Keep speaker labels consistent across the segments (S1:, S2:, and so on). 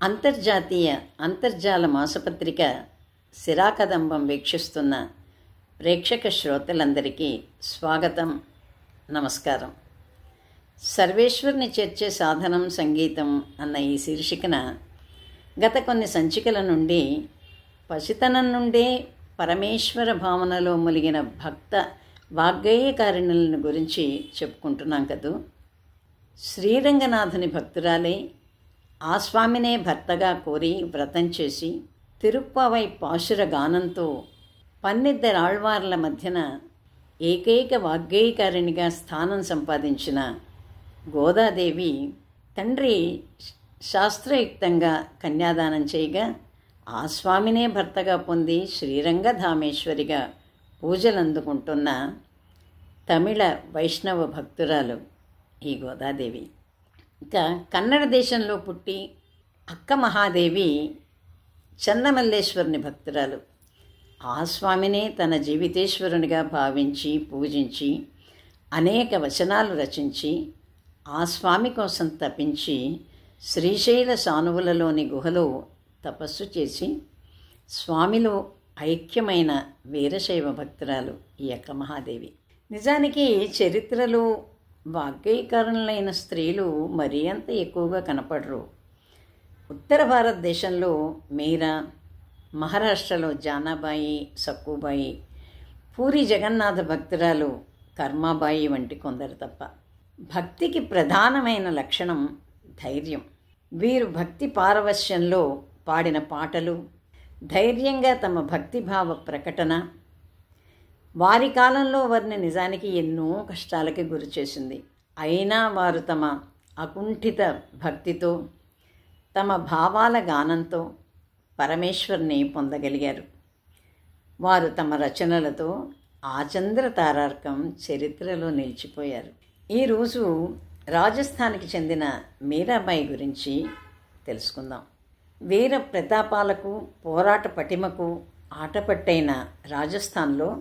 S1: అంతర్జాతీయ అంతర్జాల మాసపత్రిక సిరాకదంబం వీక్షిస్తున్న ప్రేక్షక శ్రోతలందరికీ స్వాగతం, నమస్కారం. సర్వేశ్వరుని చేర్చే సాధనం సంగీతం అన్న ఈ శీర్షికన గత కొన్ని సంచికల నుండి పసితనం నుండే పరమేశ్వర భావనలో ములిగిన భక్త వాగ్గేయకారిణులను గురించి చెప్పుకుంటున్నాం కదూ. శ్రీరంగనాథుని భక్తురాలే ఆ స్వామినే భర్తగా కోరి వ్రతం చేసి తిరుప్పావై పాశుర గానంతో పన్నిద్దరాళ్వార్ల మధ్యన ఏకైక వాగ్గేయకారిణిగా స్థానం సంపాదించిన గోదాదేవి తండ్రి శాస్త్రయుక్తంగా కన్యాదానం చేయగా ఆ స్వామినే భర్తగా పొంది శ్రీరంగధామేశ్వరిగా పూజలందుకుంటున్న తమిళ వైష్ణవ భక్తురాలు ఈ గోదాదేవి. ఇంకా కన్నడ దేశంలో పుట్టి అక్క మహాదేవి చన్నమల్లేశ్వరుని భక్తురాలు. ఆ స్వామినే తన జీవితేశ్వరునిగా భావించి పూజించి అనేక వచనాలు రచించి ఆ స్వామి కోసం తపించి శ్రీశైల సానువులలోని గుహలో తపస్సు చేసి స్వామిలో ఐక్యమైన వీరశైవ భక్తురాలు ఈ అక్క మహాదేవి. నిజానికి చరిత్రలో వాగ్గేయకారులైన స్త్రీలు మరీ అంత ఎక్కువగా కనపడరు. ఉత్తర భారతదేశంలో మీరా, మహారాష్ట్రలో జానాబాయి, సక్కుబాయి, పూరి జగన్నాథ భక్తురాలు కర్మాబాయి వంటి కొందరు తప్ప. భక్తికి ప్రధానమైన లక్షణం ధైర్యం. వీరు భక్తి పారవశ్యంలో పాడిన పాటలు, ధైర్యంగా తమ భక్తిభావ ప్రకటన వారి కాలంలో వారిని నిజానికి ఎన్నో కష్టాలకి గురి చేసింది. అయినా వారు తమ అకుంఠిత భక్తితో, తమ భావాల గానంతో పరమేశ్వరుని పొందగలిగారు. వారు తమ రచనలతో ఆచంద్ర తారార్కం చరిత్రలో నిలిచిపోయారు. ఈరోజు రాజస్థాన్కి చెందిన మీరాబాయి గురించి తెలుసుకుందాం. వీర ప్రతాపాలకు, పోరాట పటిమకు ఆటపట్టైన రాజస్థాన్లో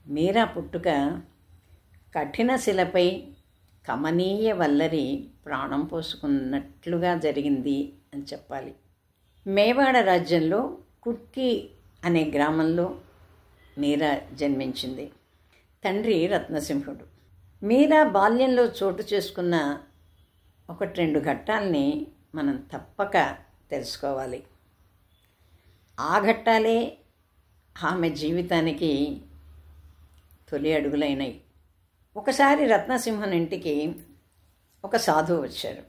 S1: మీరా పుట్టుక కఠిన శిలపై కమనీయ వల్లరి ప్రాణం పోసుకున్నట్లుగా జరిగింది అని చెప్పాలి. మేవాడ రాజ్యంలో కుట్కి అనే గ్రామంలో మీరా జన్మించింది. తండ్రి రత్నసింహుడు. మీరా బాల్యంలో చోటు చేసుకున్న 1-2 ఘట్టాలని మనం తప్పక తెలుసుకోవాలి. ఆ ఘట్టాలే ఆమె జీవితానికి తొలి అడుగులైనవి. ఒకసారి రత్నసింహన్ ఇంటికి ఒక సాధువు వచ్చారు.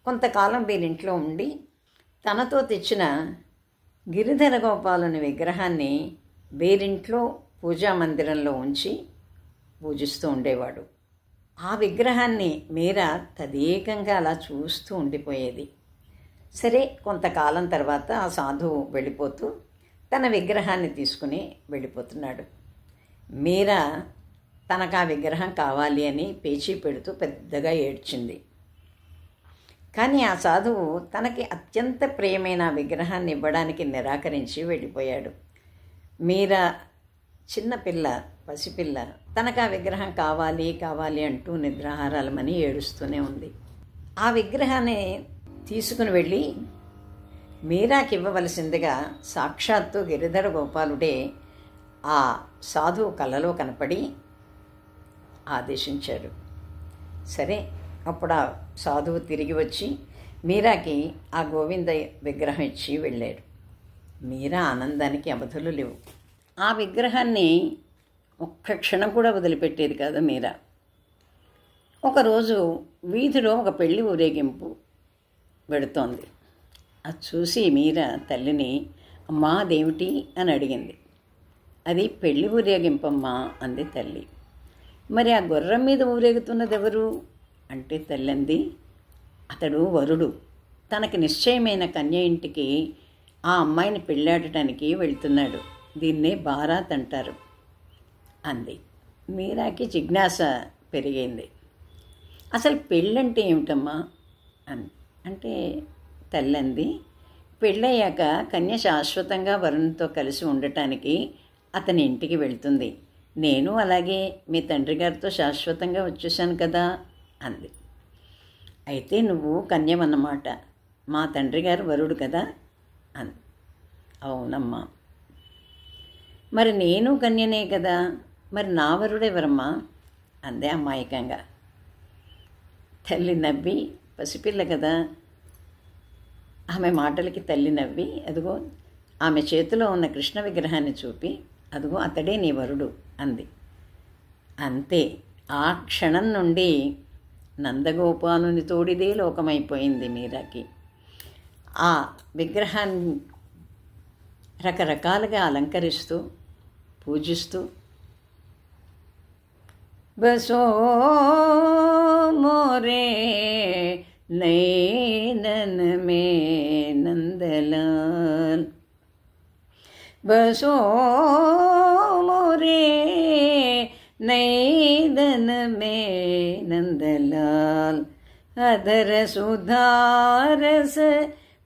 S1: కొంతకాలం వీరింట్లో ఉండి తనతో తెచ్చిన గిరిధర గోపాలుని విగ్రహాన్ని వీరింట్లో పూజా మందిరంలో ఉంచి పూజిస్తూ ఉండేవాడు. ఆ విగ్రహాన్ని మీరా తదేకంగా అలా చూస్తూ ఉండిపోయేది. సరే, కొంతకాలం తర్వాత ఆ సాధువు వెళ్ళిపోతూ తన విగ్రహాన్ని తీసుకుని వెళ్ళిపోతున్నాడు. మీరా తనకు ఆ విగ్రహం కావాలి అని పేచీ పెడుతూ పెద్దగా ఏడ్చింది. కానీ ఆ సాధువు తనకి అత్యంత ప్రియమైన ఆ విగ్రహాన్ని ఇవ్వడానికి నిరాకరించి వెళ్ళిపోయాడు. మీరా చిన్నపిల్ల, పసిపిల్ల, తనకు ఆ విగ్రహం కావాలి కావాలి అంటూ నిద్రాహారాలమని ఏడుస్తూనే ఉంది. ఆ విగ్రహాన్ని తీసుకుని వెళ్ళి మీరాకి ఇవ్వవలసిందిగా సాక్షాత్తు గిరిధర గోపాలుడే ఆ సాధువు కలలో కనపడి ఆదేశించాడు. సరే, అప్పుడు ఆ సాధువు తిరిగి వచ్చి మీరాకి ఆ గోవింద విగ్రహం ఇచ్చి వెళ్ళాడు. మీరా ఆనందానికి అవధులు లేవు. ఆ విగ్రహాన్ని ఒక్క క్షణం కూడా వదిలిపెట్టేది కాదు మీరా. ఒకరోజు వీధిలో ఒక పెళ్లి ఊరేగింపు వెడుతోంది. అది చూసి మీరా తల్లిని, అమ్మా అదేమిటి అని అడిగింది. అది పెళ్లి ఊరేగింపమ్మా అంది తల్లి. మరి ఆ గుర్రం మీద ఊరేగుతున్నది ఎవరు అంటే తల్లి అంది, అతడు వరుడు. తనకి నిశ్చయమైన కన్య ఇంటికి ఆ అమ్మాయిని పెళ్ళాడటానికి వెళ్తున్నాడు. దీన్నే బారాత్ అంటారు అంది. మీరాకి జిజ్ఞాస పెరిగింది. అసలు పెళ్ళంటే ఏమిటమ్మా అంటే తల్లి అంది, పెళ్ళయ్యాక కన్య శాశ్వతంగా వరుణ్తో కలిసి ఉండటానికి అతని ఇంటికి వెళ్తుంది. నేను అలాగే మీ తండ్రి గారితో శాశ్వతంగా వచ్చేసాను కదా అంది. అయితే నువ్వు కన్యమన్నమాట. మా తండ్రి గారు వరుడు కదా అని. అవునమ్మా. మరి నేను కన్యనే కదా, మరి నా వరుడెవరమ్మా అందే అమాయకంగా. తల్లి నవ్వి, పసిపిల్ల కదా, ఆమె మాటలకి తల్లి నవ్వి, అదిగో ఆమె చేతిలో ఉన్న కృష్ణ విగ్రహాన్ని చూపి, అదిగో అతడే నీ వరుడు అంది. అంతే. ఆ క్షణం నుండి నందగోపాలుని తోడిదే లోకమైపోయింది మీరాకి. ఆ విగ్రహాన్ని రకరకాలుగా అలంకరిస్తూ పూజిస్తూ, బసో మోరే నైనన్ మే నందలాల్, బసో మోరే నైనన్ మే నందలాల్, అధర సుధారస్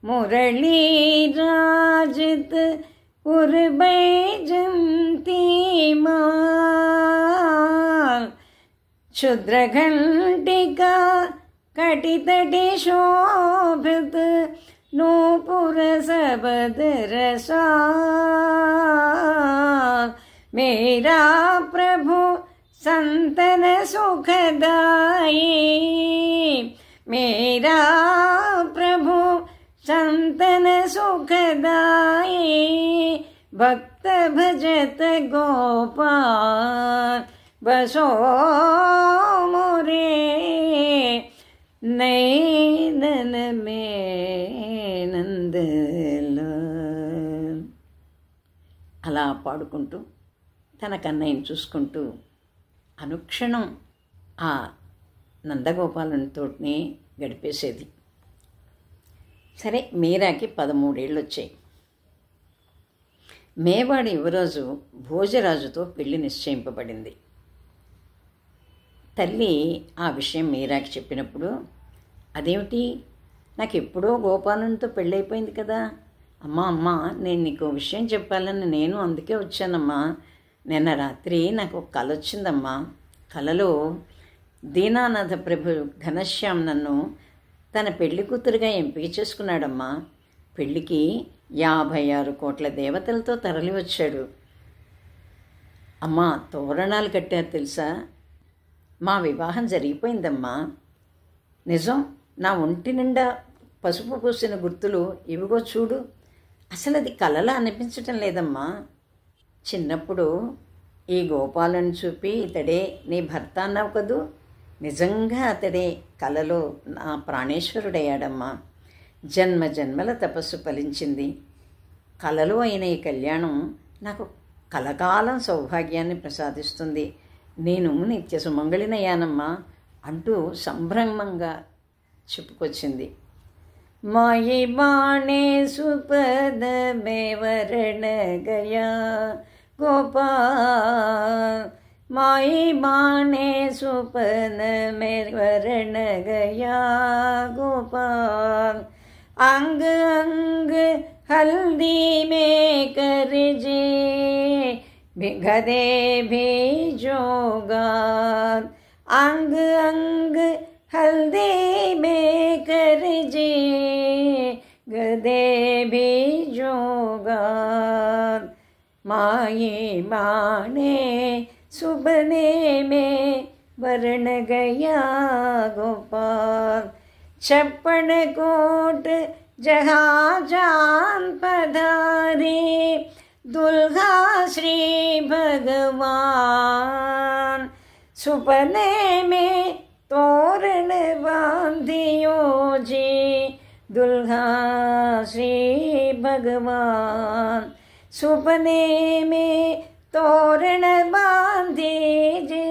S1: మురళీ రాజిత్ उर्वैजन्ती माल, क्षुद्रघण्टिका कटितटे शोभित नूपुर सबद रसाल, मेरा प्रभु संतन सुखदाई, मेरा प्रभु संतन सुखदाई, भक्त भजत गोपाल, बसो मोरे नैनन में నందలాల్. అలా పాడుకుంటూ తన కన్నయ్యని చూసుకుంటూ అనుక్షణం ఆ నందగోపాలునితోనే గడిపేసేది. సరే, మీరాకి 13 ఏళ్ళు వచ్చాయి. మేవాడి యువరాజు భోజరాజుతో పెళ్లి నిశ్చయింపబడింది. తల్లి ఆ విషయం మీరాకి చెప్పినప్పుడు, అదేమిటి, నాకు ఎప్పుడో గోపాలునితో పెళ్ళైపోయింది కదా, అమ్మా నేను నీకు విషయం చెప్పాలని నేను అందుకే వచ్చానమ్మా. నిన్న రాత్రి నాకు ఒక కల వచ్చిందమ్మా. కలలో దీనానాథ ప్రభు ఘనశ్యామ్ నన్ను తన పెళ్లి కూతురుగా ఎంపిక చేసుకున్నాడమ్మా. పెళ్లికి 56 కోట్ల దేవతలతో తరలి వచ్చాడు. అమ్మా, తోరణాలు కట్టారు తెలుసా. మా వివాహం జరిగిపోయిందమ్మా. నిజం, నా ఒంటి నిండా పసుపు పూసిన గుర్తులు ఇవిగో చూడు. అసలు అది కలలా అనిపించటం లేదమ్మా. చిన్నప్పుడు ఈ గోపాలను చూపి ఇతడే నీ భర్త అన్నావు కదూ, నిజంగా అతడే కలలో నా ప్రాణేశ్వరుడయ్యాడమ్మా. జన్మ జన్మల తపస్సు ఫలించింది. కలలో అయిన ఈ కళ్యాణం నాకు కలకాలం సౌభాగ్యాన్ని ప్రసాదిస్తుంది. నేను నిత్య సుమంగళినయ్యానమ్మా అంటూ సంభ్రమంగా చెప్పుకొచ్చింది. మాయి బాణే సుపద మే వరణ గయా गोपाल, माई बाणे सुपन में वरण गया गोपाल, अंग अंग हल्दी में करजे गदे भी जोगान, अंग अंग हल्दी में करजे गदे भी जोगान, माये माने सुबने में वरण गया गोपाल, 56 कोट जहाँ जान पधारे दुल्हा श्री भगवान, सुपने में तोरण बांधियो जी दुल्हा श्री भगवान, सुपने में तोरण बांधे जे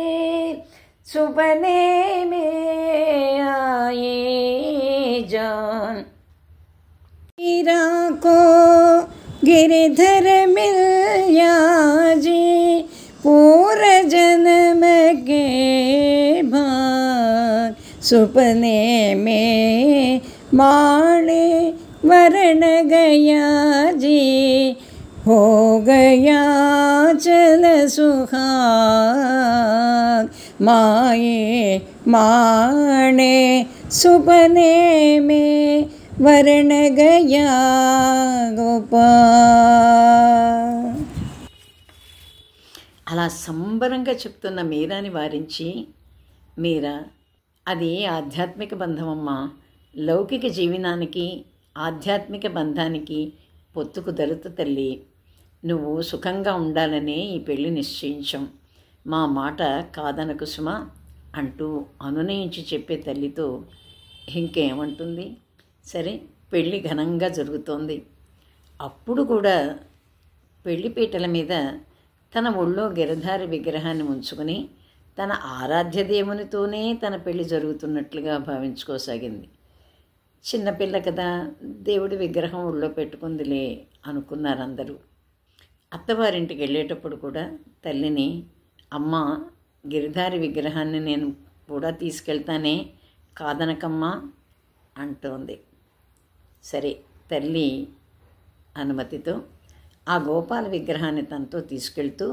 S1: सुपने में आए जान, हीरा को गिरधर मिल जी पूरा जन्म के भाग, सुपने में माणे वरण गया जी हो गया चल सुहाग, माये माणे सुपने में వరణ గయా గోపాల్. అలా సంబరంగా చెప్తున్న మీరాని వారించి, మీరా, అది ఆధ్యాత్మిక బంధమమ్మా, లౌకిక జీవనానికి ఆధ్యాత్మిక బంధానికి పొత్తు కుదరదు తల్లి. నువ్వు సుఖంగా ఉండాలనే ఈ పెళ్లి నిశ్చయించాం, మా మాట కాదనకు సుమా అంటూ అనునయించి చెప్పే తల్లితో ఇంకేమంటుంది. సరే, పెళ్ళి ఘనంగా జరుగుతోంది. అప్పుడు కూడా పెళ్లిపీటల మీద తన ఒళ్ళో గిరధారి విగ్రహాన్ని ఉంచుకొని తన ఆరాధ్య దేవునితోనే తన పెళ్లి జరుగుతున్నట్లుగా భావించుకోసాగింది. చిన్నపిల్ల కదా, దేవుడి విగ్రహం ఒళ్ళో పెట్టుకుందిలే అనుకున్నారందరూ. అత్తవారింటికి వెళ్ళేటప్పుడు కూడా తల్లిని, అమ్మ, గిరిధారి విగ్రహాన్ని నేను కూడా తీసుకెళ్తానే, కాదనకమ్మా అంటోంది. సరే, తల్లి అనుమతితో ఆ గోపాల విగ్రహాన్ని తనతో తీసుకెళ్తూ,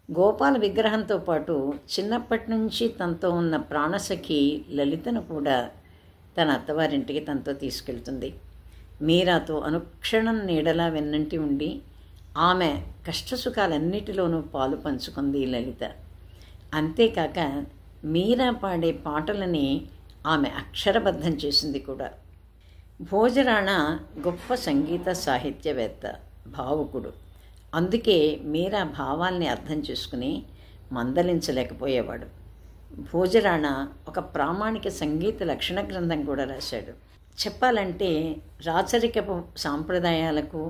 S1: గోపాల విగ్రహంతో పాటు చిన్నప్పటి నుంచి తనతో ఉన్న ప్రాణసఖి లలితను కూడా తన అత్తవారింటికి తనతో తీసుకెళ్తుంది. మీరాతో అనుక్షణం నీడలా వెన్నంటి ఉండి ఆమె కష్టసుఖాలన్నిటిలోనూ పాలు పంచుకుంది లలిత. అంతేకాక మీరా పాడే పాటలని ఆమె అక్షరబద్ధం చేసింది కూడా. భోజరాణ గొప్ప సంగీత సాహిత్యవేత్త, భావుకుడు. అందుకే మీరా భావాల్ని అర్థం చేసుకుని మందలించలేకపోయేవాడు. భోజరాణ ఒక ప్రామాణిక సంగీత లక్షణ గ్రంథం కూడా రాశాడు. చెప్పాలంటే రాచరికపు సాంప్రదాయాలకు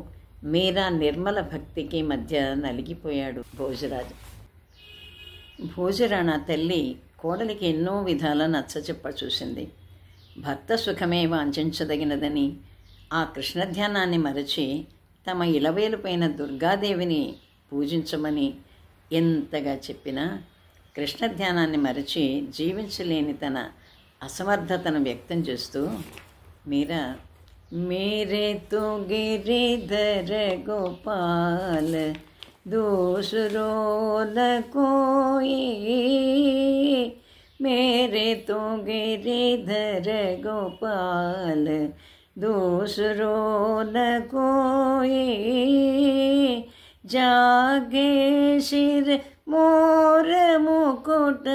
S1: మీరా నిర్మల భక్తికి మధ్య నలిగిపోయాడు భోజరాజు. భోజరాణ తల్లి కోడలికి ఎన్నో విధాల నచ్చచెప్ప చూసింది. భర్త సుఖమే వాంఛించదగినదని, ఆ కృష్ణధ్యానాన్ని మరచి తమ ఇలవేలుపైన దుర్గాదేవిని పూజించమని ఎంతగా చెప్పినా కృష్ణధ్యానాన్ని మరచి జీవించలేని తన అసమర్థతను వ్యక్తం చేస్తూ మీరా, మేరే తో గిరిధర గోపాల్ दूसरो न कोई, मेरे तो गिरिधर गोपाल दूसरो न कोई, जागे सिर मोर मुकुट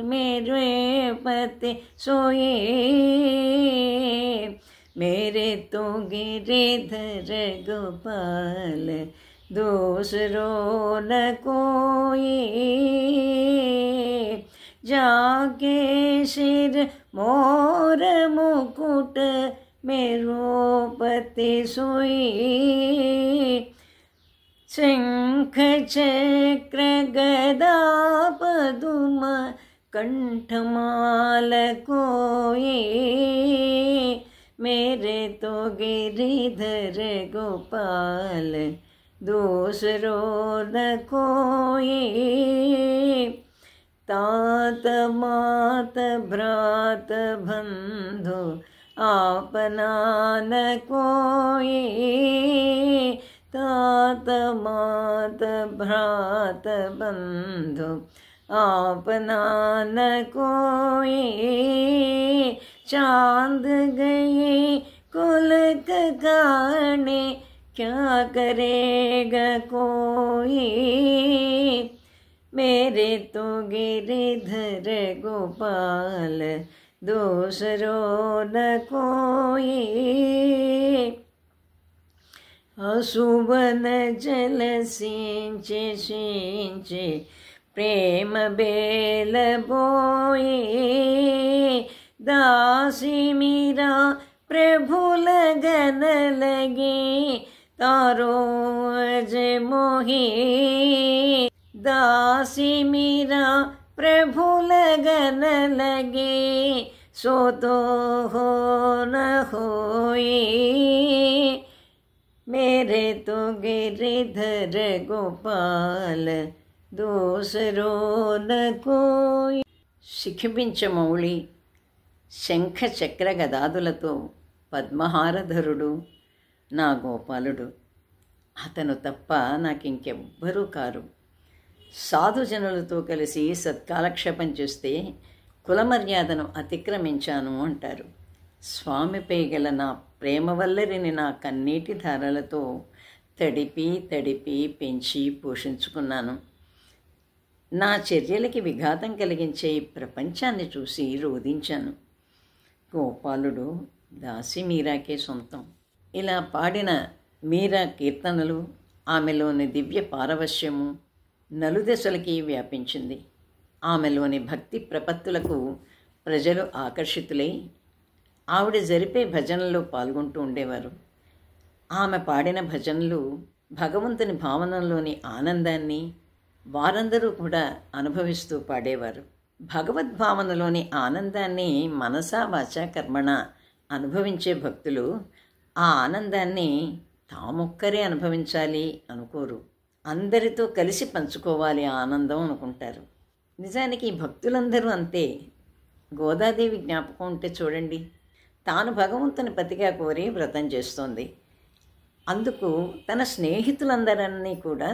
S1: मेरे पति सोए, मेरे तो गिरिधर गोपाल दूसरो न कोई, जाके सिर मोर मुकुट मेरो पति सोई, शंख चक्र गदा पदुम कंठमाल कोई, मेरे तो गिरिधर गोपाल दूसरो न कोई, तात मात भ्रात बंधु आपना न कोई, तात मात भ्रात बंधु आपना न कोई, चांद गए कुल काने क्या करेगा कोई, मेरे तो गिरिधर गोपाल दूसरो न कोई, असुवन जल सिंचे सिंचे प्रेम बेल बोए, दासी मीरा प्रभु लगन लगे तारो अज मोही, दासी मीरा प्रभु लगन लगे सो तो हो न होई, मेरे तो गिरिधर गोपाल दूसरो न कोई. శిఖించమౌళి శంఖ చక్ర గదాదులతో పద్మహారధరుడు నా గోపాలుడు, అతను తప్ప నాకింకెవ్వరూ కారు. సాధుజనులతో కలిసి సత్కాలక్షేపం చేస్తే కులమర్యాదను అతిక్రమించాను అంటారు. స్వామిపై గల నా ప్రేమ వల్లరిని నా కన్నీటి ధారలతో తడిపి తడిపి పెంచి పోషించుకున్నాను. నా చర్యలకి విఘాతం కలిగించే ఈ ప్రపంచాన్ని చూసి రోధించాను. గోపాలుడు దాసి మీరాకే సొంతం. ఇలా పాడిన మీరా కీర్తనలు, ఆమెలోని దివ్య పారవశ్యము నలుదెసలకి వ్యాపించింది. ఆమెలోని భక్తి ప్రపత్తులకు ప్రజలు ఆకర్షితులై ఆవిడ జరిపే భజనల్లో పాల్గొంటూ ఉండేవారు. ఆమె పాడిన భజనలు భగవంతుని భావనలోని ఆనందాన్ని వారందరూ కూడా అనుభవిస్తూ పాడేవారు. భగవద్భావనలోని ఆనందాన్ని మనసా వాచా కర్మణ అనుభవించే భక్తులు ఆ ఆనందాన్ని తామొక్కరే అనుభవించాలి అనుకోరు. అందరితో కలిసి పంచుకోవాలి ఆ ఆనందం అనుకుంటారు. నిజానికి భక్తులందరూ అంతే. గోదాదేవి జ్ఞాపకం ఉంటే చూడండి, తాను భగవంతుని పతిగా కోరి వ్రతం చేస్తోంది. అందుకు తన స్నేహితులందరినీ కూడా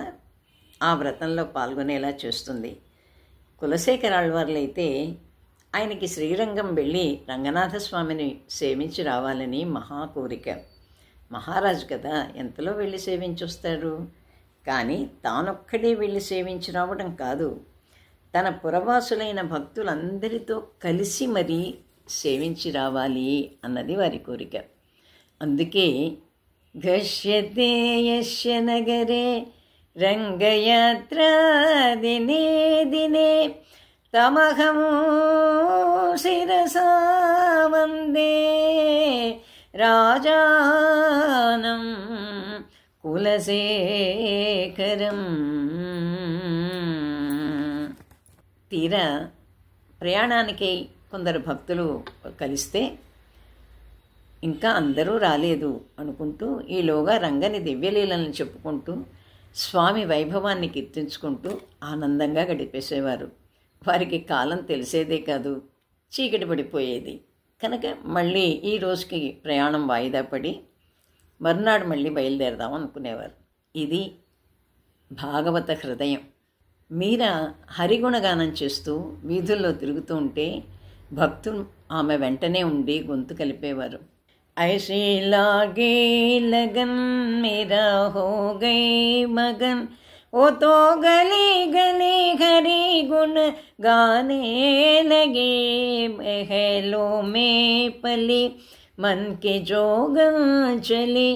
S1: ఆ వ్రతంలో పాల్గొనేలా చేస్తుంది. కులశేఖరాళ్వార్లైతే ఆయనకి శ్రీరంగం వెళ్ళి రంగనాథస్వామిని సేవించి రావాలని మహా కోరిక. మహారాజు కదా, ఎంతలో వెళ్ళి సేవించొస్తారు. కానీ తానొక్కడే వెళ్ళి సేవించి రావడం కాదు, తన పురవాసులైన భక్తులందరితో కలిసి మరీ సేవించి రావాలి అన్నది వారి కోరిక. అందుకే గశ్యతే యస్య నగరే రంగయాత్ర దినే దినే తమహం శిరసా వందే రాజానం కులశేఖరం. తీరా ప్రయాణానికి కొందరు భక్తులు కలిస్తే ఇంకా అందరూ రాలేదు అనుకుంటూ ఈలోగా రంగని దివ్యలీలను చెప్పుకుంటూ స్వామి వైభవాన్ని కీర్తించుకుంటూ ఆనందంగా గడిపేసేవారు. వారికి కాలం తెలిసేదే కాదు, చీకటి పడిపోయేది. కనుక మళ్ళీ ఈ రోజుకి ప్రయాణం వాయిదా పడి మర్నాడు మళ్ళీ బయలుదేరదాం అనుకునేవారు. ఇది భాగవత హృదయం. మీరా హరిగుణగానం చేస్తూ వీధుల్లో తిరుగుతూ ఉంటే భక్తులు ఆమె వెంటనే ఉండి గొంతు కలిపేవారు. ఐసీ లాగే लगन मेरा हो गई मगन वो तो गली गली हरि गुण गाने लगे महलों में पली मन के जोगन चली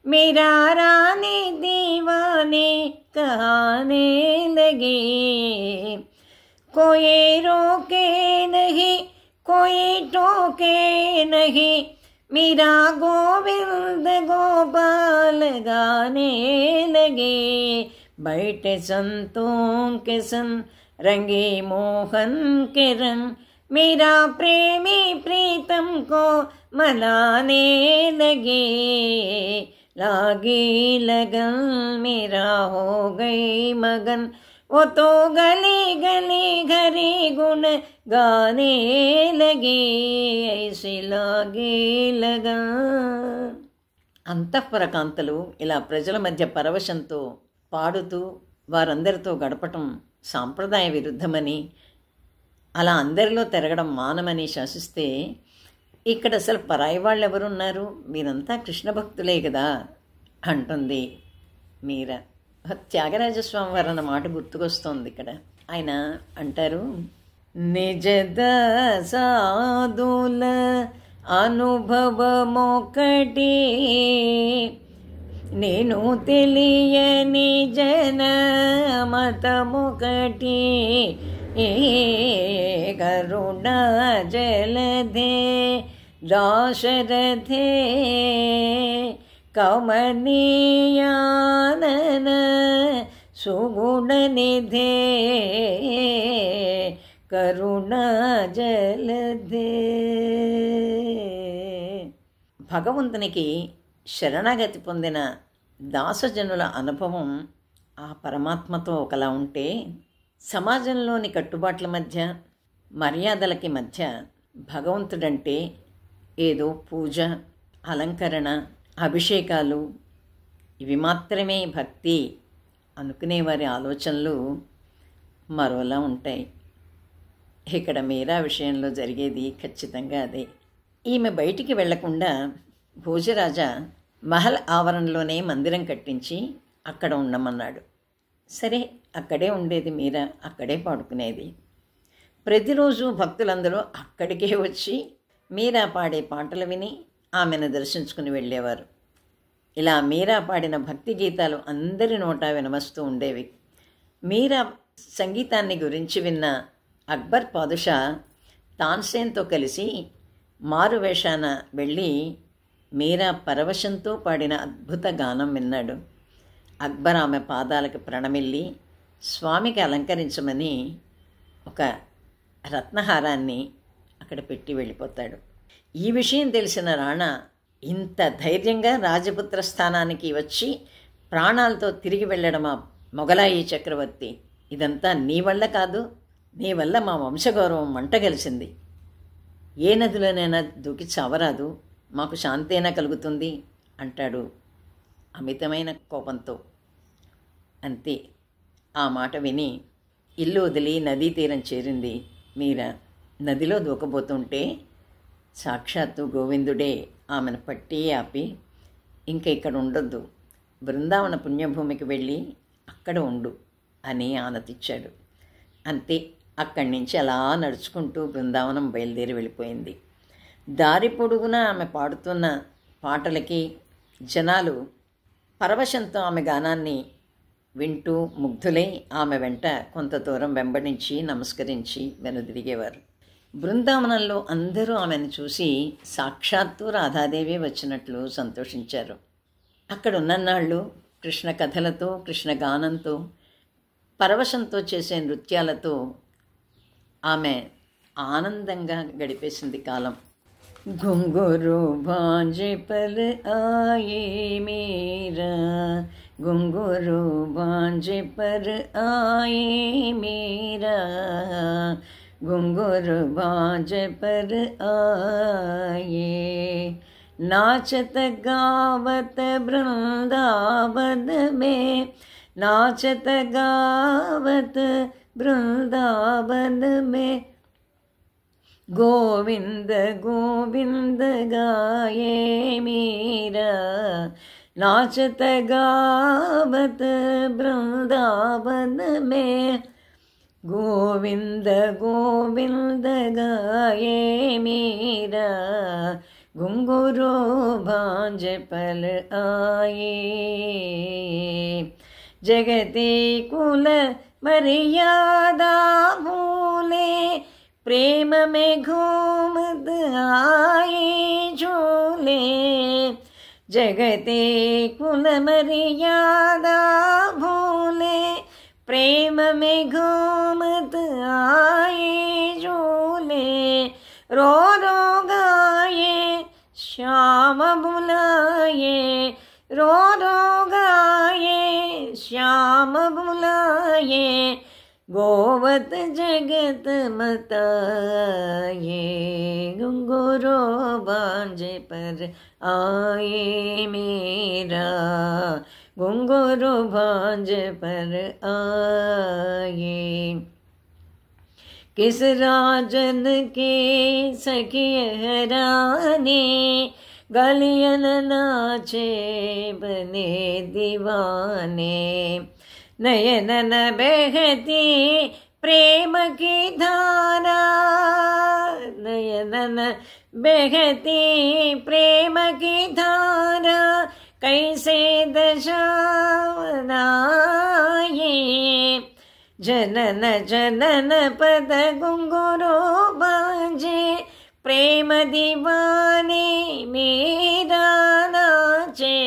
S1: मेरा रानी दीवाने कहाने लगे कोई रोके नहीं कोई टोके नहीं मेरा गोविंद गोपाल गाने लगे बैठे संतों के संग रंगे मोहन के रंग मेरा प्रेमी प्रीतम को मनाने लगे लागी लगन मेरा हो गई मगन वो तो गली गली घरी गुण गाने लगे ऐसी लागे लगन. అంతఃపుర కాంతలు ఇలా ప్రజల మధ్య పరవశంతో పాడుతూ వారందరితో గడపటం సాంప్రదాయ విరుద్ధమని, అలా అందరిలో తిరగడం మానమని శాసిస్తే ఇక్కడ అసలు పరాయి వాళ్ళు ఎవరున్నారు, మీరంతా కృష్ణ భక్తులే కదా అంటుంది మీరా. త్యాగరాజస్వామి వారు అన్న మాట గుర్తుకొస్తోంది ఇక్కడ. ఆయన అంటారు, నిజద సాధుల అనుభవమొకటి నేను తెలియని జన మతమొకటి కరుణ జలధే దాశరథే కమనీయానన సుగుణనిధే కరుణా జలధే. భగవంతునికి శరణాగతి పొందిన దాసజనుల అనుభవం ఆ పరమాత్మతో ఒకలా ఉంటే, సమాజంలోని కట్టుబాట్ల మధ్య మర్యాదలకి మధ్య భగవంతుడంటే ఏదో పూజ, అలంకరణ, అభిషేకాలు ఇవి మాత్రమే భక్తి అనుకునేవారి ఆలోచనలు మరోలా ఉంటాయి. ఇక్కడ మీరా విషయంలో జరిగేది ఖచ్చితంగా అదే. ఈమె బయటికి వెళ్లకుండా భోజరాజ మహల్ ఆవరణలోనే మందిరం కట్టించి అక్కడ ఉండమన్నాడు. సరే, అక్కడే ఉండేది మీరా, అక్కడే పాడుకునేది. ప్రతిరోజు భక్తులందరూ అక్కడికే వచ్చి మీరా పాడే పాటలు విని ఆమెను దర్శించుకుని వెళ్ళేవారు. ఇలా మీరా పాడిన భక్తి గీతాలు అందరి నోటా వినవస్తూ ఉండేవి. మీరా సంగీతాన్ని గురించి విన్న అక్బర్ పాదుషా తాన్సేన్తో కలిసి మారువేషాన వెళ్ళి మీరా పరవశంతో పాడిన అద్భుత గానం విన్నాడు. అక్బర్ ఆమె పాదాలకు ప్రణమిల్లి స్వామికి అలంకరించమని ఒక రత్నహారాన్ని అక్కడ పెట్టి వెళ్ళిపోతాడు. ఈ విషయం తెలిసిన రాణా ఇంత ధైర్యంగా రాజపుత్ర స్థానానికి వచ్చి ప్రాణాలతో తిరిగి వెళ్ళడమా మొగలాయి చక్రవర్తి, ఇదంతా నీ వల్ల కాదు, నీ వల్ల మా వంశగౌరవం మంటగలిసింది. ఏ నదిలోనైనా దూకి చావరాదు, మాకు శాంతైనా కలుగుతుంది అంటాడు అమితమైన కోపంతో. అంతే, ఆ మాట విని ఇల్లు వదిలి నదీ తీరం చేరింది మీరా. నదిలో దూకబోతుంటే సాక్షాత్తు గోవిందుడే ఆమెను పట్టి ఆపి, ఇంక ఇక్కడ ఉండొద్దు, బృందావన పుణ్యభూమికి వెళ్ళి అక్కడ ఉండు అని ఆనతిచ్చాడు. అంతే, అక్కడి నుంచి అలా నడుచుకుంటూ బృందావనం బయలుదేరి వెళ్ళిపోయింది. దారి పొడుగునా ఆమె పాడుతున్న పాటలకి జనాలు పరవశంతో ఆమె గానాన్ని వింటూ ముగ్ధులై ఆమె వెంట కొంత దూరం వెంబడించి నమస్కరించి వెనుదిరిగేవారు. బృందావనంలో అందరూ ఆమెను చూసి సాక్షాత్తు రాధాదేవి వచ్చినట్లు సంతోషించారు. అక్కడ ఉన్నన్నాళ్ళు కృష్ణ కథలతో, కృష్ణ గానంతో, పరవశంతో చేసే నృత్యాలతో ఆమె ఆనందంగా గడిపేసింది కాలం. घुंघरू भांजे पर आए मेरा, घुंघरू भांजे पर आए मेरा, घुंघरू भांजे पर आए, नाचत गावत वृंदावन में, नाचत गावत वृंदावन में, गोविंद गोविंद गाये मेरा, नाचत गावत वृंदावन में, गोविंद गोविंद गाये मेरा, घुंघरू भांज पर आए, जगते कुल मर्यादा भूले, प्रेम में घूमत आए झूले, जगते कुल मर्यादा भूले, प्रेम में घूमत आए झूले, रो रो गाए श्याम बुलाए, रो रो गाए श्याम बुलाए, गोवत जगत मताए, घुंघरू भांजे पर आए मेरा, घुंघरू भांजे पर आए, किस राजन के सखिए हराने, गलियन नाचे बने दीवाने, नयनन बहती प्रेम की धारा, नयनन बहती प्रेम की धारा, कैसे दशावनाये, जनन जनन पद घुंघरू भांजे, प्रेम दीवाने मेरा नाचे,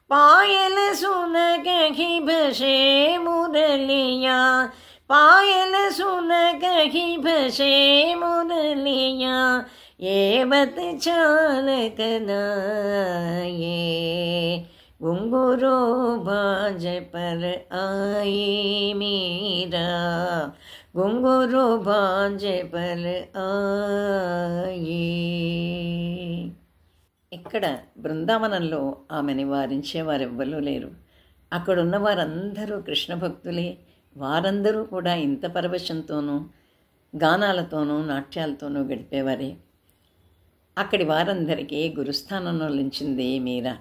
S1: पायल सुन कही भसे मुरलिया, पायल सुन कही भसे मुरलिया, ये बत चाल कनाये, घुंघरू भांज पर आए मेरा, घुंघरू भांज पर आए. ఇక్కడ బృందావనంలో ఆమెని వారించేవారెవ్వరూ లేరు. అక్కడున్న వారందరూ కృష్ణ భక్తులే. వారందరూ కూడా ఇంత పరవశంతోనూ గానాలతోనూ నాట్యాలతోనూ గడిపేవారే. అక్కడి వారందరికీ గురుస్థానంలో నిలిచింది మీరా.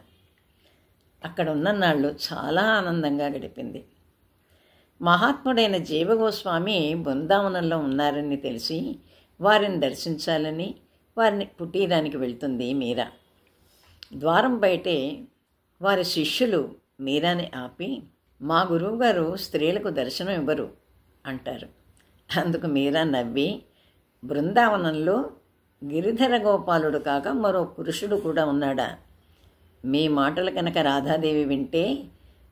S1: అక్కడ ఉన్న నాళ్ళు చాలా ఆనందంగా గడిపింది. మహాత్ముడైన జీవగోస్వామి బృందావనంలో ఉన్నారని తెలిసి వారిని దర్శించాలని వారిని కుటీరానికి వెళ్తుంది మీరా. ద్వారం బయటే వారి శిష్యులు మీరాని ఆపి, మా గురువుగారు స్త్రీలకు దర్శనం ఇవ్వరు అంటారు. అందుకు మీరా నవ్వి, బృందావనంలో గిరిధర గోపాలుడు కాక మరో పురుషుడు కూడా ఉన్నాడా? మీ మాటలు కనుక రాధాదేవి వింటే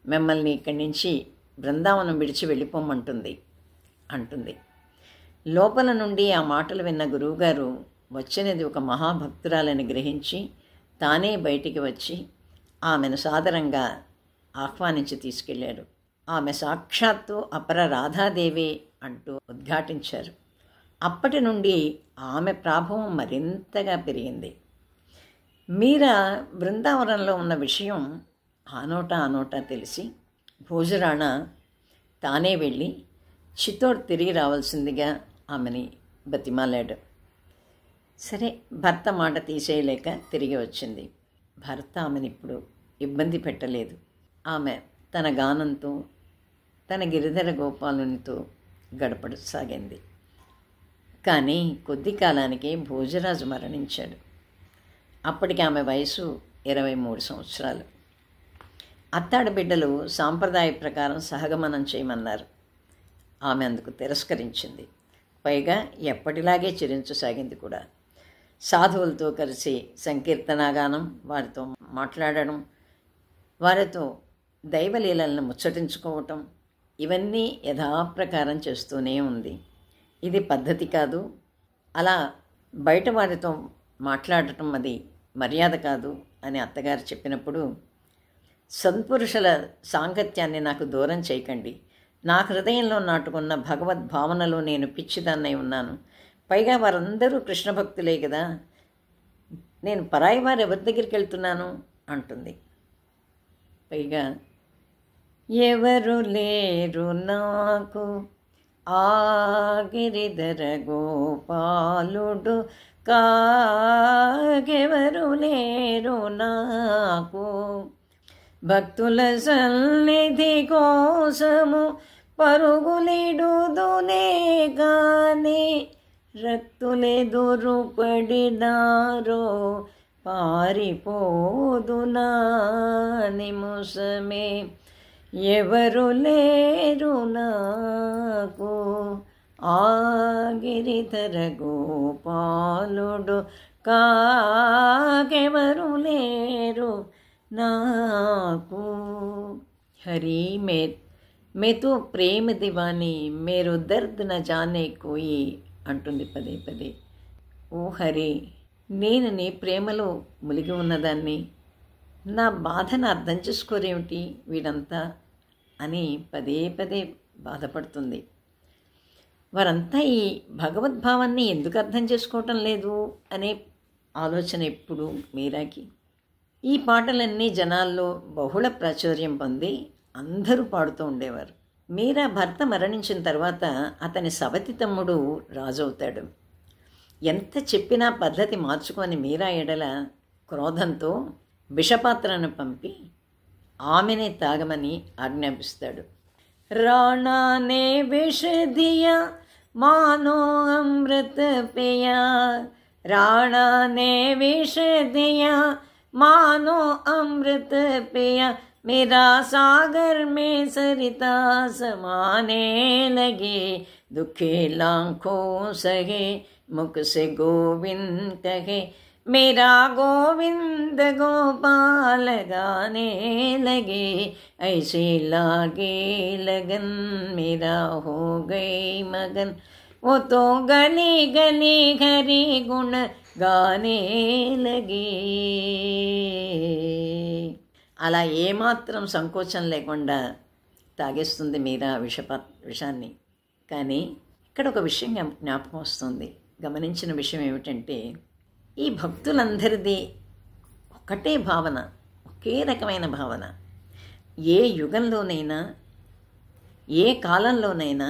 S1: మిమ్మల్ని ఇక్కడి నుంచి బృందావనం విడిచి అంటుంది. లోపల నుండి ఆ మాటలు విన్న గురువుగారు వచ్చినది ఒక మహాభక్తురాలని గ్రహించి తానే బయటికి వచ్చి ఆమెను సాదరంగా ఆహ్వానించి తీసుకెళ్లాడు. ఆమె సాక్షాత్తు అపర రాధాదేవి అంటూ ఉద్ఘాటించారు. అప్పటి నుండి ఆమె ప్రాభవం మరింతగా పెరిగింది. మీరా బృందావనంలో ఉన్న విషయం ఆనోటా తెలిసి భోజరాణ తానే వెళ్ళి చిత్తోడ్ తిరిగి రావాల్సిందిగా ఆమెని బతిమాలాడు. సరే, భర్త మాట తీసేయలేక తిరిగి వచ్చింది. భర్త ఆమెను ఇప్పుడు ఇబ్బంది పెట్టలేదు. ఆమె తన గానంతో తన గిరిధర గోపాలునితో గడపసాగింది. కానీ కొద్ది కాలానికి భోజరాజు మరణించాడు. అప్పటికి ఆమె వయసు 23 సంవత్సరాలు. అత్తాడు బిడ్డలు సాంప్రదాయ ప్రకారం సహగమనం చేయమన్నారు. ఆమె అందుకు తిరస్కరించింది. పైగా ఎప్పటిలాగే చిరించసాగింది కూడా. సాధువులతో కలిసి సంకీర్తనాగానం, వారితో మాట్లాడడం, వారితో దైవలీలలను ముచ్చటించుకోవటం, ఇవన్నీ యథాప్రకారం చేస్తూనే ఉంది. ఇది పద్ధతి కాదు, అలా బయట వారితో మాట్లాడటం అది మర్యాద కాదు అని అత్తగారు చెప్పినప్పుడు, సత్పురుషుల సాంగత్యాన్ని నాకు దూరం చేయకండి, నా హృదయంలో నాటుకున్న భగవద్భావనలో నేను పిచ్చిదాన్నై ఉన్నాను, పైగా వారందరూ కృష్ణ భక్తులే కదా, నేను పరాయి వారు ఎవరి దగ్గరికి వెళ్తున్నాను అంటుంది. పైగా ఎవరు లేరు నాకు ఆ గిరిధర గోపాలుడు కాగెవరు లేరు నాకు, భక్తుల సన్నిధి కోసము పరుగులిడుదునే గాని రక్తులెదురు పడినారో పారిపోదునా నిముసమే, ఎవరు లేరు నాకు ఆ గిరిధర గోపాలుడు కాకెవరు లేరు నాకు. హరి మే తో ప్రేమ దివాని మేరు దర్ద్ న జానే కోయి అంటుంది పదే పదే. ఓ హరి, నేను నీ ప్రేమలో ములిగి ఉన్నదాన్ని, నా బాధను అర్థం చేసుకోరేమిటి వీడంతా అని పదే పదే బాధపడుతుంది. వారంతా ఈ భగవద్భావాన్ని ఎందుకు అర్థం చేసుకోవటం లేదు అనే ఆలోచన ఎప్పుడు మీరాకి. ఈ పాటలన్నీ జనాల్లో బహుళ ప్రాచుర్యం పొంది అందరూ పాడుతూ ఉండేవారు. మీరా భర్త మరణించిన తర్వాత అతని సవతి తమ్ముడు రాజవుతాడు. ఎంత చెప్పినా పద్ధతి మార్చుకొని మీరా ఎడల క్రోధంతో విషపాత్రను పంపి ఆమెనే తాగమని ఆజ్ఞాపిస్తాడు. రాణానే విష దియా మానో అమృత పియా, రాణానే విష దియా मानो अमृत पिया, मेरा सागर में सरिता समाने लगे, दुखे लाखों सहे मुख से गोविंद कहे, मेरा गोविंद गोपाल गाने लगे, ऐसे लागे लगन मेरा हो गई मगन, वो तो गली गली हरि गुण గానే లగే. అలా ఏమాత్రం సంకోచం లేకుండా తాగేస్తుంది మీరా విషాన్ని. కానీ ఇక్కడ ఒక విషయం జ్ఞాపకం వస్తుంది. గమనించిన విషయం ఏమిటంటే, ఈ భక్తులందరిది ఒకటే భావన, ఒకే రకమైన భావన. ఏ యుగంలోనైనా ఏ కాలంలోనైనా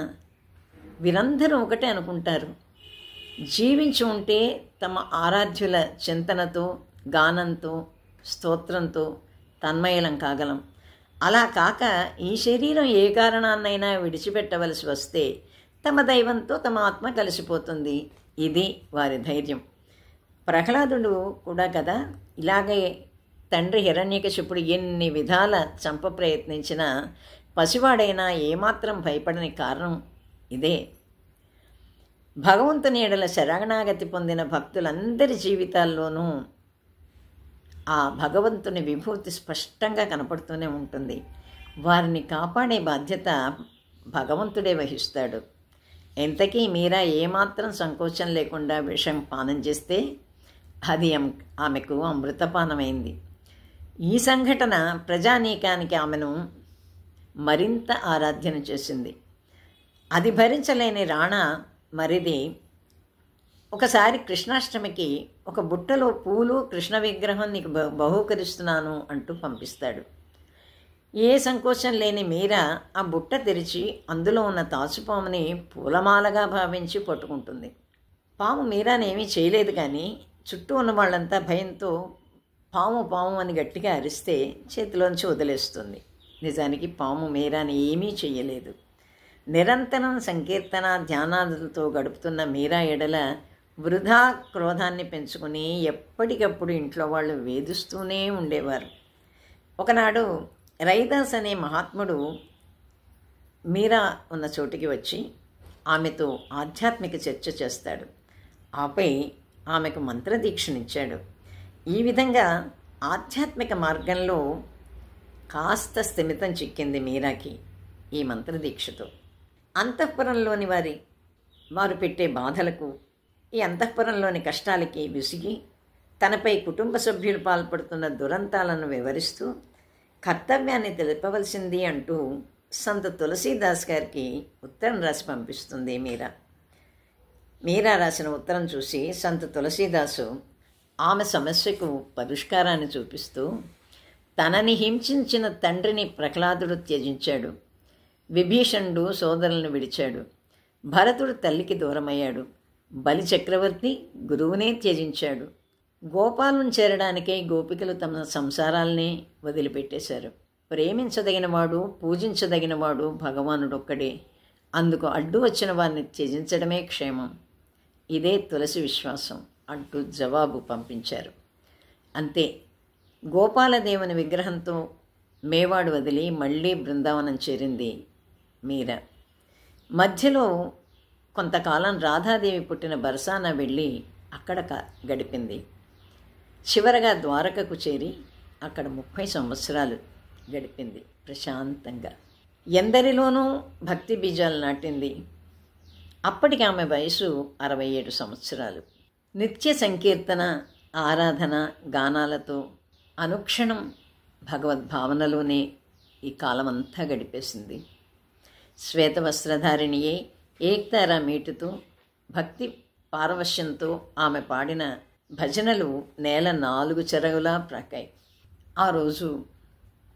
S1: వీరందరూ ఒకటే అనుకుంటారు. జీవించి ఉంటే తమ ఆరాధ్యుల చింతనతో, గానంతో, స్తోత్రంతో తన్మయలం కాగలం. అలా కాక ఈ శరీరం ఏ కారణాన్నైనా విడిచిపెట్టవలసి వస్తే తమ దైవంతో తమ ఆత్మ కలిసిపోతుంది. ఇది వారి ధైర్యం. ప్రహ్లాదుడు కూడా కదా ఇలాగే తండ్రి హిరణ్యకశిపుడు ఎన్ని విధాల చంప ప్రయత్నించినా పసివాడైనా ఏమాత్రం భయపడని కారణం ఇదే. భగవంతుని ఎడల శరణాగతి పొందిన భక్తులందరి జీవితాల్లోనూ ఆ భగవంతుని విభూతి స్పష్టంగా కనపడుతూనే ఉంటుంది. వారిని కాపాడే బాధ్యత భగవంతుడే వహిస్తాడు. ఎంతకీ మీరా ఏమాత్రం సంకోచం లేకుండా విషం పానం చేస్తే అది ఆమెకు అమృతపానమైంది. ఈ సంఘటన ప్రజానీకానికి ఆమెను మరింత ఆరాధ్యన చేసింది. అది భరించలేని రాణా మరిది ఒకసారి కృష్ణాష్టమికి ఒక బుట్టలో పూలు, కృష్ణ విగ్రహం నీకు బహూకరిస్తున్నాను అంటూ పంపిస్తాడు. ఏ సంకోచం లేని మీరా ఆ బుట్ట తెరిచి అందులో ఉన్న తాచుపాముని పూలమాలగా భావించి పట్టుకుంటుంది. పాము మీరానేమీ చేయలేదు, కానీ చుట్టూ ఉన్న వాళ్ళంతా భయంతో పాము పాము అని గట్టిగా అరిస్తే చేతిలోంచి వదిలేస్తుంది. నిజానికి పాము మీరాని ఏమీ చెయ్యలేదు. నిరంతరం సంకీర్తన ధ్యానాలతో గడుపుతున్న మీరా ఎడల వృధా క్రోధాన్ని పెంచుకుని ఎప్పటికప్పుడు ఇంట్లో వాళ్ళు వేధిస్తూనే ఉండేవారు. ఒకనాడు రైదాస్ అనే మహాత్ముడు మీరా ఉన్న చోటికి వచ్చి ఆమెతో ఆధ్యాత్మిక చర్చ చేస్తాడు. ఆపై ఆమెకు మంత్రదీక్షనిచ్చాడు. ఈ విధంగా ఆధ్యాత్మిక మార్గంలో కాస్త స్థిమితం చిక్కింది మీరాకి ఈ మంత్రదీక్షతో. అంతఃపురంలోని వారు పెట్టే బాధలకు, ఈ అంతఃపురంలోని కష్టాలకి విసిగి తనపై కుటుంబ సభ్యులు పాల్పడుతున్న దురంతాలను వివరిస్తూ కర్తవ్యాన్ని తెలుపవలసింది అంటూ సంత తులసీదాస్ గారికి ఉత్తరం రాసి పంపిస్తుంది మీరా. మీరా రాసిన ఉత్తరం చూసి సంత తులసీదాసు ఆమె సమస్యకు పరిష్కారాన్ని చూపిస్తూ, తనని హింసించిన తండ్రిని ప్రహ్లాదుడు త్యజించాడు, విభీషణుడు సోదరులను విడిచాడు, భరతుడు తల్లికి దూరమయ్యాడు, బలి చక్రవర్తి గురువునే త్యజించాడు, గోపాలను చేరడానికే గోపికలు తమ సంసారాలనే వదిలిపెట్టేశారు. ప్రేమించదగినవాడు, పూజించదగినవాడు భగవానుడొక్కడే. అందుకు అడ్డు వచ్చిన వారిని త్యజించడమే క్షేమం. ఇదే తులసి విశ్వాసం అంటూ జవాబు పంపించారు. అంతే, గోపాలదేవుని విగ్రహంతో మేవాడు వదిలి మళ్ళీ బృందావనం చేరింది మీరా. మధ్యలో కొంతకాలం రాధాదేవి పుట్టిన బర్సానా వెళ్ళి అక్కడ గడిపింది. చివరగా ద్వారకకు చేరి అక్కడ 30 సంవత్సరాలు గడిపింది ప్రశాంతంగా. ఎందరిలోనూ భక్తి బీజాలు నాటింది. అప్పటికి ఆమె వయసు 67 సంవత్సరాలు. నిత్య సంకీర్తన, ఆరాధన, గానాలతో అనుక్షణం భగవద్భావనలోనే ఈ కాలమంతా గడిపేసింది. శ్వేతవస్త్రధారిణియే ఏక్తారా మీటుతో భక్తి పారవశ్యంతో ఆమె పాడిన భజనలు నేల 4 చెరగులా ప్రాకాయి. ఆ రోజు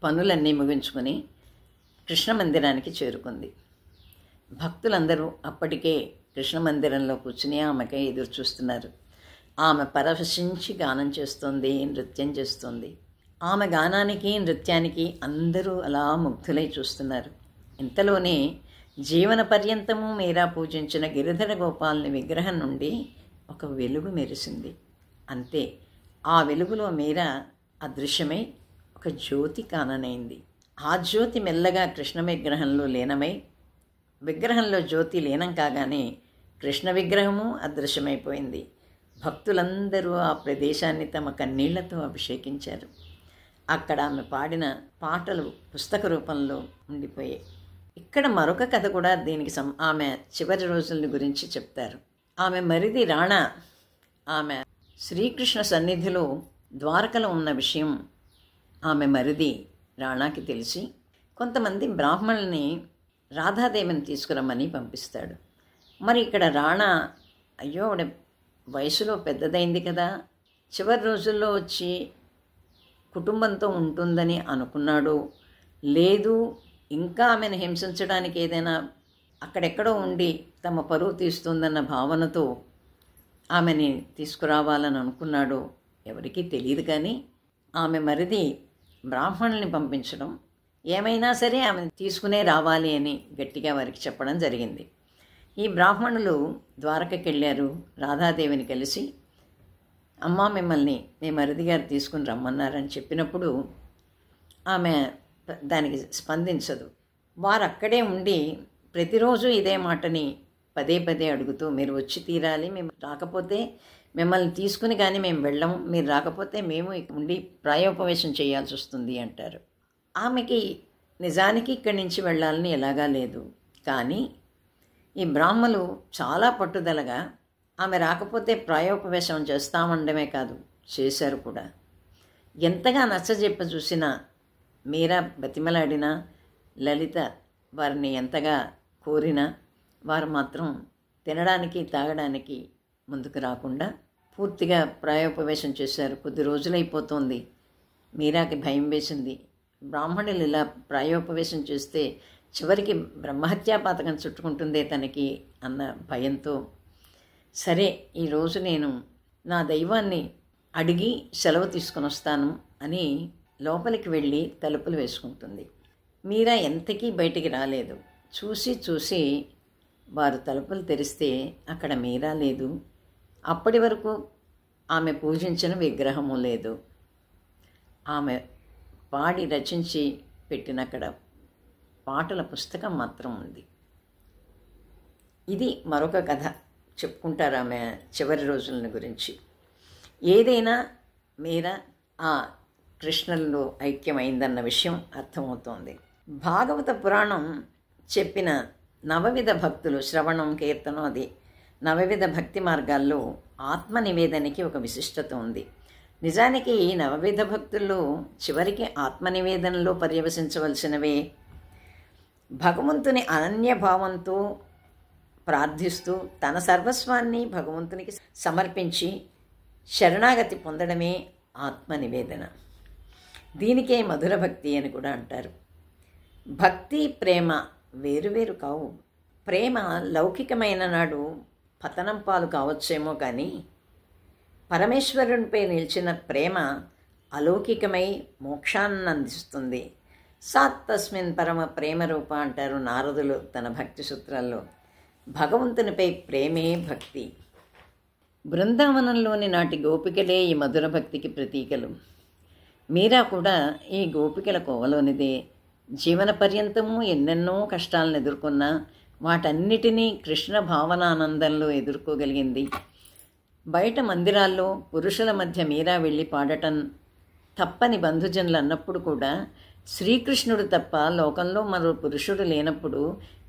S1: పనులన్నీ ముగించుకొని కృష్ణ మందిరానికి చేరుకుంది. భక్తులందరూ అప్పటికే కృష్ణ మందిరంలో కూర్చుని ఆమెకై ఎదురు చూస్తున్నారు. ఆమె పరవశించి గానం చేస్తోంది, నృత్యం చేస్తోంది. ఆమె గానానికి, నృత్యానికి అందరూ అలా ముగ్ధులై చూస్తున్నారు. ఇంతలోనే జీవన పర్యంతము మీరా పూజించిన గిరిధర గోపాలుని విగ్రహం నుండి ఒక వెలుగు మెరిసింది. అంతే, ఆ వెలుగులో మీరా అదృశ్యమై ఒక జ్యోతి కాననైంది. ఆ జ్యోతి మెల్లగా కృష్ణ విగ్రహంలో లీనమై, విగ్రహంలో జ్యోతి లీనం కాగానే కృష్ణ విగ్రహము అదృశ్యమైపోయింది. భక్తులందరూ ఆ ప్రదేశాన్ని తమ కన్నీళ్లతో అభిషేకించారు. అక్కడ ఆమె పాడిన పాటలు పుస్తక రూపంలో ఉండిపోయాయి. ఇక్కడ మరొక కథ కూడా దీనికి ఆమె చివరి రోజుల గురించి చెప్తారు. ఆమె మరిది రాణా ఆమె శ్రీకృష్ణ సన్నిధిలో ద్వారకలో ఉన్న విషయం ఆమె మరిది రాణాకి తెలిసి కొంతమంది బ్రాహ్మణుల్ని రాధాదేవిని తీసుకురమ్మని పంపిస్తాడు. మరి ఇక్కడ రాణా, అయ్యో ఆవిడ వయసులో పెద్దదైంది కదా, చివరి రోజుల్లో వచ్చి కుటుంబంతో ఉంటుందని అనుకున్నాడు, లేదు ఇంకా ఆమెను హింసించడానికి ఏదైనా అక్కడెక్కడో ఉండి తమ పరువు తీస్తుందన్న భావనతో ఆమెని తీసుకురావాలని అనుకున్నాడో ఎవరికీ తెలియదు. కానీ ఆమె మరిది బ్రాహ్మణుల్ని పంపించడం, ఏమైనా సరే ఆమెను తీసుకునే రావాలి అని గట్టిగా వారికి చెప్పడం జరిగింది. ఈ బ్రాహ్మణులు ద్వారకకి వెళ్ళారు. రాధాదేవిని కలిసి, అమ్మ మిమ్మల్ని మీ మరిది గారు తీసుకుని రమ్మన్నారని చెప్పినప్పుడు ఆమె దానికి స్పందించదు. వారు అక్కడే ఉండి ప్రతిరోజు ఇదే మాటని పదే పదే అడుగుతూ, మీరు వచ్చి తీరాలి, మేము రాకపోతే మిమ్మల్ని తీసుకుని కానీ మేము వెళ్ళము, మీరు రాకపోతే మేము ఉండి ప్రాయోపవేశం చేయాల్సి వస్తుంది అంటారు. ఆమెకి నిజానికి ఇక్కడి నుంచి వెళ్ళాలని ఎలాగా లేదు. కానీ ఈ బ్రాహ్మలు చాలా పట్టుదలగా ఆమె రాకపోతే ప్రాయోపవేశం చేస్తామండమే కాదు, చేశారు కూడా. ఎంతగా నచ్చజెప్ప చూసినా, మీరా బతిమలాడినా, లలిత వారిని ఎంతగా కోరినా వారు మాత్రం తినడానికి తాగడానికి ముందుకు రాకుండా పూర్తిగా ప్రాయోపవేశం చేశారు. కొద్ది రోజులైపోతుంది. మీరాకి భయం వేసింది. బ్రాహ్మణులు ఇలా ప్రాయోపవేశం చేస్తే చివరికి బ్రహ్మహత్యా పాతకం చుట్టుకుంటుందే తనకి అన్న భయంతో, సరే ఈరోజు నేను నా దైవాన్ని అడిగి సెలవు తీసుకొని వస్తాను అని లోపలికి వెళ్ళి తలుపులు వేసుకుంటుంది. మీరా ఎంతకీ బయటికి రాలేదు. చూసి వారు తలుపులు తెరిస్తే అక్కడ మీరా లేదు. అప్పటి వరకు ఆమె పూజించిన విగ్రహము లేదు. ఆమె పాడి రచించి పెట్టిన అక్కడ పాటల పుస్తకం మాత్రం ఉంది. ఇది మరొక కథ చెప్పుకుంటారు ఆమె చివరి రోజుల గురించి. ఏదైనా మీరా ఆ కృష్ణుల్లో ఐక్యమైందన్న విషయం అర్థమవుతోంది. భాగవత పురాణం చెప్పిన నవవిధ భక్తులు, శ్రవణం, కీర్తనం, అది నవవిధ భక్తి మార్గాల్లో ఆత్మనివేదనకి ఒక విశిష్టత ఉంది. నిజానికి ఈ నవవిధ భక్తుల్లో చివరికి ఆత్మనివేదనలో పర్యవసించవలసినవే. భగవంతుని అనన్యభావంతో ప్రార్థిస్తూ తన సర్వస్వాన్ని భగవంతునికి సమర్పించి శరణాగతి పొందడమే ఆత్మనివేదన. దీనికే మధుర భక్తి అని కూడా అంటారు. భక్తి, ప్రేమ వేరువేరు కావు. ప్రేమ లౌకికమైన నాడు పతనం పాలు కావచ్చేమో కానీ పరమేశ్వరునిపై నిలిచిన ప్రేమ అలౌకికమై మోక్షాన్ని అందిస్తుంది. సాత్ తస్మిన్ పరమ ప్రేమ రూప అంటారు నారదులు తన భక్తి సూత్రాల్లో. భగవంతునిపై ప్రేమే భక్తి. బృందావనంలోని నాటి గోపికలే ఈ మధుర భక్తికి ప్రతీకలు. మీరా కూడా ఈ గోపికల కోవలోనిదే. జీవన పర్యంతము ఎన్నెన్నో కష్టాలను ఎదుర్కొన్నా వాటన్నిటినీ కృష్ణ భావనానందంలో ఎదుర్కోగలిగింది. బయట మందిరాల్లో పురుషుల మధ్య మీరా వెళ్ళి పాడటం తప్పని బంధుజనులు అన్నప్పుడు కూడా, శ్రీకృష్ణుడు తప్ప లోకంలో మరో పురుషుడు లేనప్పుడు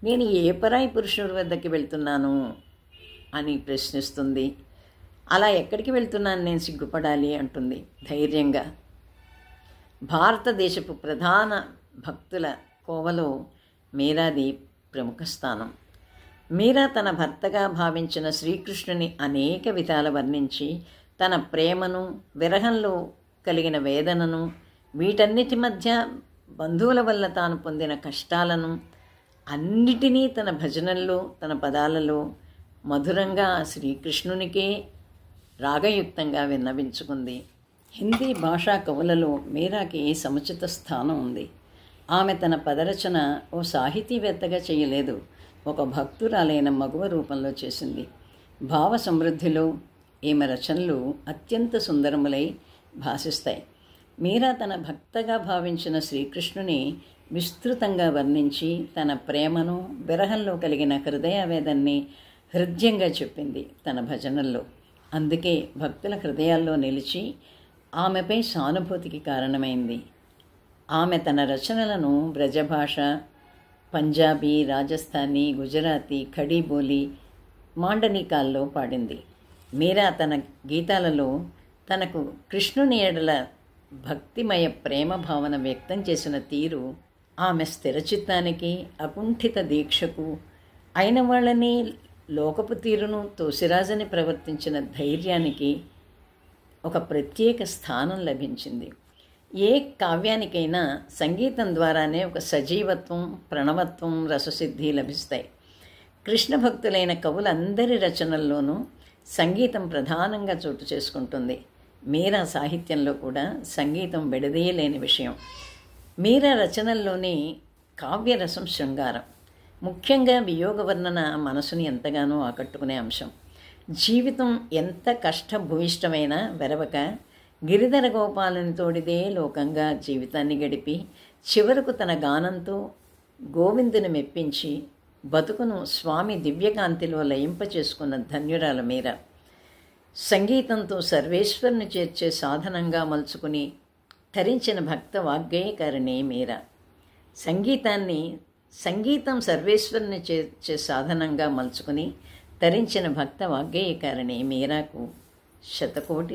S1: నేను ఏ పరాయి పురుషుడి వద్దకి వెళ్తున్నాను అని ప్రశ్నిస్తుంది. అలా ఎక్కడికి వెళ్తున్నాను, నేను సిగ్గుపడాలి అంటుంది ధైర్యంగా. భారతదేశపు ప్రధాన భక్తుల కోవలో మీరాది ప్రముఖ స్థానం. మీరా తన భర్తగా భావించిన శ్రీకృష్ణుని అనేక విధాల వర్ణించి తన ప్రేమను, విరహంలో కలిగిన వేదనను, వీటన్నిటి మధ్య బంధువుల వల్ల తాను పొందిన కష్టాలను అన్నిటినీ తన భజనల్లో, తన పదాలలో మధురంగా శ్రీకృష్ణునికే రాగయుక్తంగా విన్నవించుకుంది. హిందీ భాషా కవులలో మీరాకి సముచిత స్థానం ఉంది. ఆమె తన పదరచన ఓ సాహితీవేత్తగా చేయలేదు, ఒక భక్తురాలైన మగువ రూపంలో చేసింది. భావ సమృద్ధిలో ఈమె రచనలు అత్యంత సుందరములై భాసిస్తాయి. మీరా తన భక్తగా భావించిన శ్రీకృష్ణుని విస్తృతంగా వర్ణించి తన ప్రేమను, విరహంలో కలిగిన హృదయావేదాన్ని హృద్యంగా చెప్పింది తన భజనల్లో. అందుకే భక్తుల హృదయాల్లో నిలిచి ఆమెపై సానుభూతికి కారణమైంది. ఆమె తన రచనలను బ్రజభాష, పంజాబీ, రాజస్థానీ, గుజరాతీ, ఖడీబోలి, మాండలికాల్లో పాడింది. మీరా తన గీతాలలో తనకు కృష్ణుని ఎడల భక్తిమయ ప్రేమ భావన వ్యక్తం చేసిన తీరు ఆమె స్థిరచిత్తానికి, అకుంఠిత దీక్షకు, అయిన వాళ్ళని లోకపు తీరును తోసిరాజని ప్రవర్తించిన ధైర్యానికి ఒక ప్రత్యేక స్థానం లభించింది. ఏ కావ్యానికైనా సంగీతం ద్వారానే ఒక సజీవత్వం, ప్రణవత్వం, రససిద్ధి లభిస్తాయి. కృష్ణ భక్తులైన కవులందరి రచనల్లోనూ సంగీతం ప్రధానంగా చోటు చేసుకుంటుంది. మీరా సాహిత్యంలో కూడా సంగీతం విడదీయలేని విషయం. మీరా రచనల్లోని కావ్యరసం శృంగారం, ముఖ్యంగా వియోగ వర్ణన మనసుని ఎంతగానో ఆకట్టుకునే అంశం. జీవితం ఎంత కష్టభూయిష్టమైనా వెరవక గిరిధర గోపాలుని తోడిదే లోకంగా జీవితాన్ని గడిపి చివరకు తన గానంతో గోవిందుని మెప్పించి బతుకును స్వామి దివ్యకాంతిలో లయింపచేసుకున్న ధన్యురాల మీరా. సంగీతంతో సర్వేశ్వరుని చేర్చే సాధనంగా మలుచుకుని తరించిన భక్త వాగ్గేయకారిణి మీరా. సంగీతం సర్వేశ్వరుని చేర్చే సాధనంగా మలుచుకుని తరించిన భక్త వాగ్గేయకారిణి మీరాకు శతకోటి